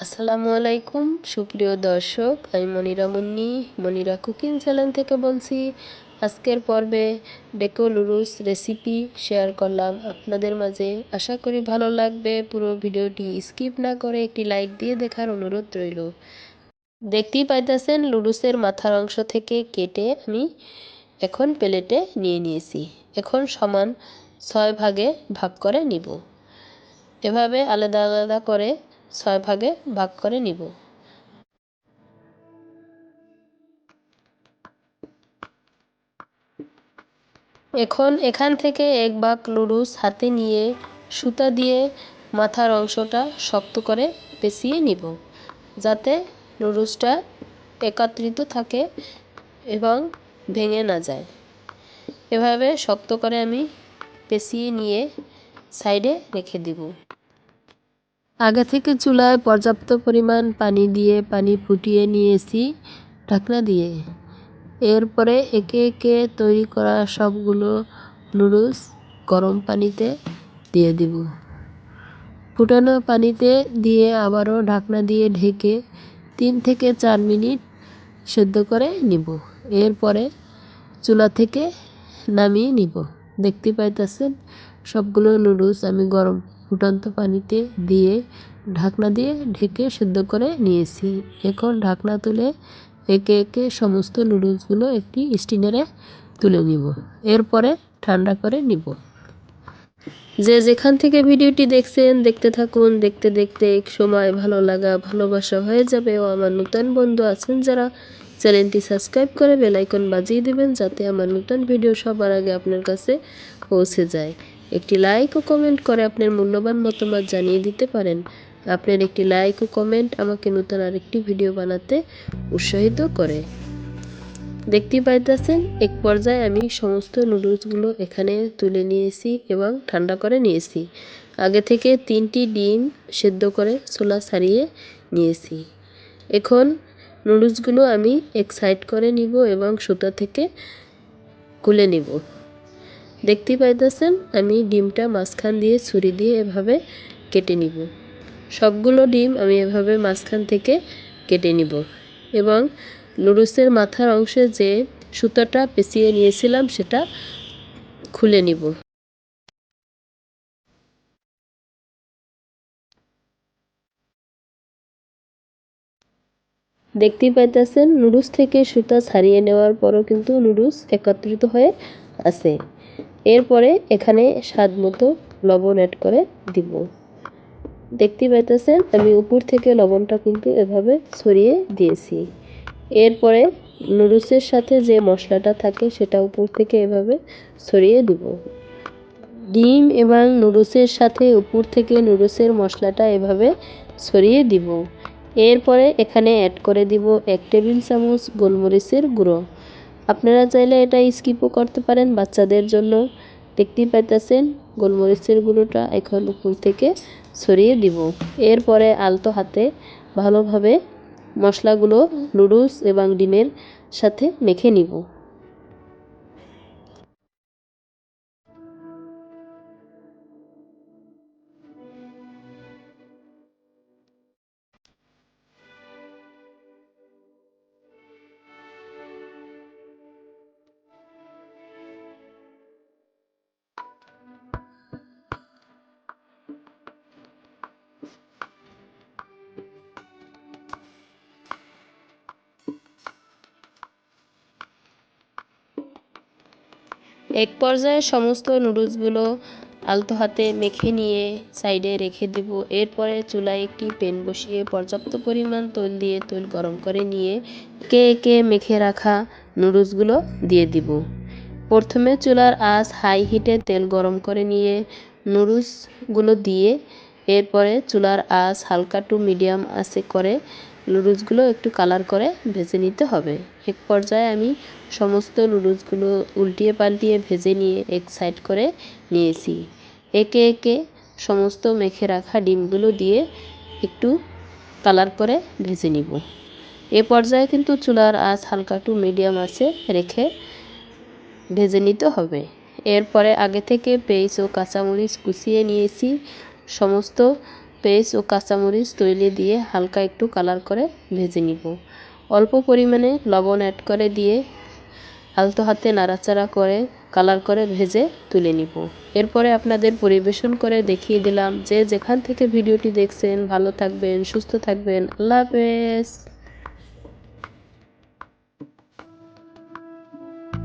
আসসালামু আলাইকুম সুপ্রিয় দর্শক, আমি মনিরা মুন্নি, মনিরা কুকিং চ্যানেল থেকে বলছি। আজকের পর্বে ডেকো নুডলস রেসিপি শেয়ার করলাম আপনাদের মাঝে। আশা করি ভালো লাগবে। পুরো ভিডিওটি স্কিপ না করে একটি লাইক দিয়ে দেখার অনুরোধ রইল। দেখতেই পাইতেছেন নুডলসের মাথার অংশ থেকে কেটে আমি এখন প্লেটে নিয়ে নিয়েছি। এখন সমান 6 ভাগে ভাগ করে নিব। এভাবে আলাদা আলাদা করে 6 ভাগে ভাগ করে নিব। এখন এখান থেকে 1 ভাগ নুডলস হাতে নিয়ে সুতা দিয়ে মাথার অংশটা শক্ত করে পেঁচিয়ে নিব, যাতে নুডলসটা একত্রিত থাকে এবং ভেঙে না যায়। এভাবে শক্ত করে আমি পেঁচিয়ে নিয়ে সাইডে রেখে দিব। আগে থেকে চুলায় পর্যাপ্ত পরিমাণ পানি দিয়ে পানি ফুটিয়ে নিয়েছি ঢাকনা দিয়ে। এরপরে একে একে তৈরি করা সবগুলো নুডলস গরম পানিতে দিয়ে দিব। ফুটানো পানিতে দিয়ে আবারও ঢাকনা দিয়ে ঢেকে 3 থেকে 4 মিনিট সেদ্ধ করে নিব। এরপরে চুলা থেকে নামিয়ে নিব। দেখতে পাইতেছেন সবগুলো নুডলস আমি গরম ফুটন্ত পানিতে দিয়ে ঢাকনা দিয়ে ঢেকে সেদ্ধ করে নিয়েছি। এখন ঢাকনা তুলে একে একে সমস্ত নুডলসগুলো একটি স্টিনারে তুলে নিব। এরপরে ঠান্ডা করে নিব। যে যেখান থেকে ভিডিওটি দেখছেন দেখতে থাকুন। দেখতে দেখতে এক সময় ভালো লাগা ভালোবাসা হয়ে যাবে। ও আমার নতুন বন্ধু আছেন যারা, চ্যানেলটি সাবস্ক্রাইব করে বেল আইকন বাজিয়ে দেবেন, যাতে আমার নতুন ভিডিও সবার আগে আপনার কাছে পৌঁছে যায়। একটি লাইক ও কমেন্ট করে আপনার মূল্যবান মতামত জানিয়ে দিতে পারেন। আপনার একটি লাইক ও কমেন্ট আমাকে নতুন আরেকটি ভিডিও বানাতে উৎসাহিত করে। দেখতেই পাইতেছেন এক পর্যায়ে আমি সমস্ত নুডলসগুলো এখানে তুলে নিয়েছি এবং ঠান্ডা করে নিয়েছি। আগে থেকে 3টি ডিম সেদ্ধ করে ছোলা ছাড়িয়ে নিয়েছি। এখন নুডলসগুলো আমি এক সাইড করে নিব এবং সুতা থেকে খুলে নিব। দেখতেই পাইতেছেন আমি ডিমটা মাঝখান দিয়ে ছুরি দিয়ে এভাবে কেটে নিব। সবগুলো ডিম আমি এভাবে মাঝখান থেকে কেটে নিব এবং নুডলসের মাথার অংশে যে সুতাটা পেঁচিয়ে নিয়েছিলাম সেটা খুলে নিব। দেখতেই পাইতেছেন নুডলস থেকে সুতা ছাড়িয়ে নেওয়ার পরও কিন্তু নুডলস একত্রিত হয়ে আছে। এরপরে এখানে স্বাদ মতো লবণ অ্যাড করে দিব। দেখতেই পাইতেছেন আমি উপর থেকে লবণটা কিন্তু এভাবে ছড়িয়ে দিয়েছি। এরপরে নুডলসের সাথে যে মশলাটা থাকে সেটা উপর থেকে এভাবে ছড়িয়ে দিব। ডিম এবং নুডলসের সাথে উপর থেকে নুডলসের মশলাটা এভাবে ছড়িয়ে দিব। এরপরে এখানে অ্যাড করে দিব 1 টেবিল চামচ গোলমরিচের গুঁড়ো। আপনারা চাইলে এটা স্কিপও করতে পারেন বাচ্চাদের জন্য। দেখতেই পাইতেছেন গোলমরিচের গুঁড়োটা এখন উপর থেকে ছড়িয়ে দিব। এরপরে আলতো হাতে ভালোভাবে মশলাগুলো নুডলস এবং ডিমের সাথে মেখে নিব। এক পর্যায়ে সমস্ত নুডলসগুলো আলতো হাতে মেখে নিয়ে সাইডে রেখে দেব। এরপরে চুলায় একটি প্যান বসিয়ে পর্যাপ্ত পরিমাণ তেল দিয়ে তেল গরম করে নিয়ে একে একে মেখে রাখা নুডলসগুলো দিয়ে দিব। প্রথমে চুলার আঁচ হাই হিটে তেল গরম করে নিয়ে নুডলসগুলো দিয়ে এরপরে চুলার আঁচ হালকা টু মিডিয়াম আঁচে করে নুডলসগুলো একটু কালার করে ভেজে নিতে হবে। এক পর্যায়ে আমি সমস্ত নুডলসগুলো উল্টিয়ে পাল্টিয়ে ভেজে নিয়ে এক সাইড করে নিয়েছি। একে একে সমস্ত মেখে রাখা ডিমগুলো দিয়ে একটু কালার করে ভেজে নিব। এ পর্যায়ে কিন্তু চুলার আঁচ হালকা টু মিডিয়াম আঁচে রেখে ভেজে নিতে হবে। এরপরে আগে থেকে পেঁয়াজ ও কাঁচামরিচ কুচিয়ে নিয়েছি, সমস্ত পেঁয়াজ ও কাঁচামরিচ তৈলে দিয়ে হালকা একটু কালার করে ভেজে নিব। অল্প পরিমাণে লবণ অ্যাড করে দিয়ে আলতো হাতে নাড়াচাড়া করে কালার করে ভেজে তুলে নিব। এরপরে আপনাদের পরিবেশন করে দেখিয়ে দিলাম। যে যেখান থেকে ভিডিওটি দেখছেন ভালো থাকবেন, সুস্থ থাকবেন। আল্লাহ হাফেজ।